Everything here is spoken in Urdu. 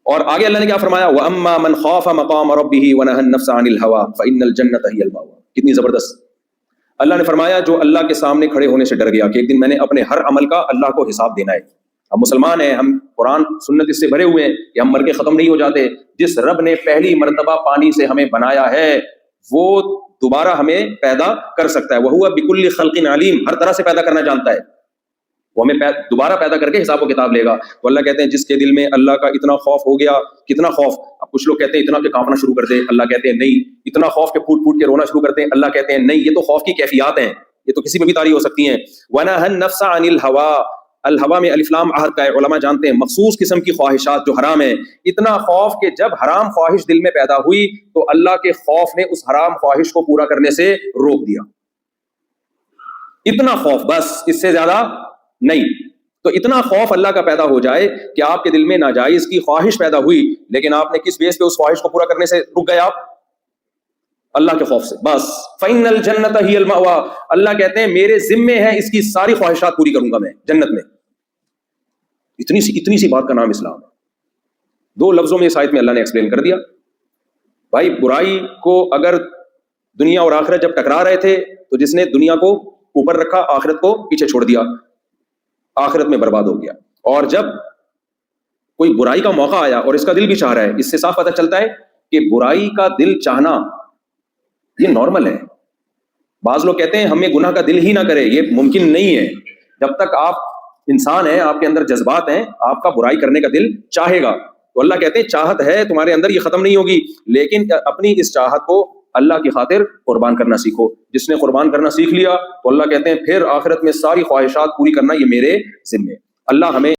اور آگے اللہ نے کیا فرمایا؟ وَأَمَّا مَنْ خَافَ مَقَامَ رَبِّهِ وَنَهَى النَّفْسَ عَنِ الْهَوَىٰ فَإِنَّ الْجَنَّةَ هِيَ الْمَأْوَىٰ. کتنی زبردست. اللہ نے فرمایا جو اللہ کے سامنے کھڑے ہونے سے ڈر گیا کہ ایک دن میں نے اپنے ہر عمل کا اللہ کو حساب دینا ہے. ہم مسلمان ہیں, ہم قرآن سنت اس سے بھرے ہوئے ہیں کہ ہم مر کے ختم نہیں ہو جاتے. جس رب نے پہلی مرتبہ پانی سے ہمیں بنایا ہے وہ دوبارہ ہمیں پیدا کر سکتا ہے. وَهُوَ بِكُلِّ خَلْقٍ عَلِيمٌ, ہر طرح سے پیدا کرنا جانتا ہے. وہ ہمیں دوبارہ پیدا کر کے حساب و کتاب لے گا. تو اللہ کہتے ہیں جس کے دل میں اللہ کا اتنا خوف ہو گیا, کتنا خوف, اب کچھ لوگ کہتے ہیں اتنا کہ کانپنا شروع کر دے, اللہ کہتے ہیں نہیں. اتنا خوف کہ پھوٹ پھوٹ کے رونا شروع کرتے ہیں, اللہ کہتے ہیں نہیں, یہ تو خوف کی کیفیات ہیں, یہ تو کسی میں بھی طاری ہو سکتی ہیں. وَنَهَى النَّفْسَ عَنِ الْهَوَىٰ, الہوا میں الف لام عہد کا ہے, علماء جانتے ہیں مخصوص قسم کی خواہشات جو حرام ہیں. اتنا خوف کہ جب حرام خواہش دل میں پیدا ہوئی تو اللہ کے خوف نے اس حرام خواہش کو پورا کرنے سے روک دیا. اتنا خوف, بس اس سے زیادہ نہیں. تو اتنا خوف اللہ کا پیدا ہو جائے کہ آپ کے دل میں ناجائز کی خواہش پیدا ہوئی, لیکن آپ نے کس بیس پہ اس خواہش کو پورا کرنے سے رک گئے؟ آپ اللہ کے خوف سے. بس فَإِنَّ الْجَنَّةَ هِيَ الْمَأْوَىٰ, اللہ کہتے ہیں میرے ذمے ہے اس کی ساری خواہشات پوری کروں گا میں جنت میں. اتنی سی بات کا نام اسلام ہے. 2 لفظوں میں اس آیت میں اللہ نے ایکسپلین کر دیا. بھائی برائی کو اگر دنیا اور آخرت جب ٹکرا رہے تھے تو جس نے دنیا کو اوپر رکھا آخرت کو پیچھے چھوڑ دیا, آخرت میں برباد ہو گیا. اور جب کوئی برائی کا موقع آیا اور اس کا دل بھی چاہ رہا ہے, اس سے صاف پتہ چلتا ہے کہ برائی کا دل چاہنا یہ نارمل ہے. بعض لوگ کہتے ہیں ہمیں گناہ کا دل ہی نہ کرے, یہ ممکن نہیں ہے. جب تک آپ انسان ہیں, آپ کے اندر جذبات ہیں, آپ کا برائی کرنے کا دل چاہے گا. تو اللہ کہتے ہیں چاہت ہے تمہارے اندر, یہ ختم نہیں ہوگی, لیکن اپنی اس چاہت کو اللہ کی خاطر قربان کرنا سیکھو. جس نے قربان کرنا سیکھ لیا تو اللہ کہتے ہیں پھر آخرت میں ساری خواہشات پوری کرنا یہ میرے ذمے. اللہ ہمیں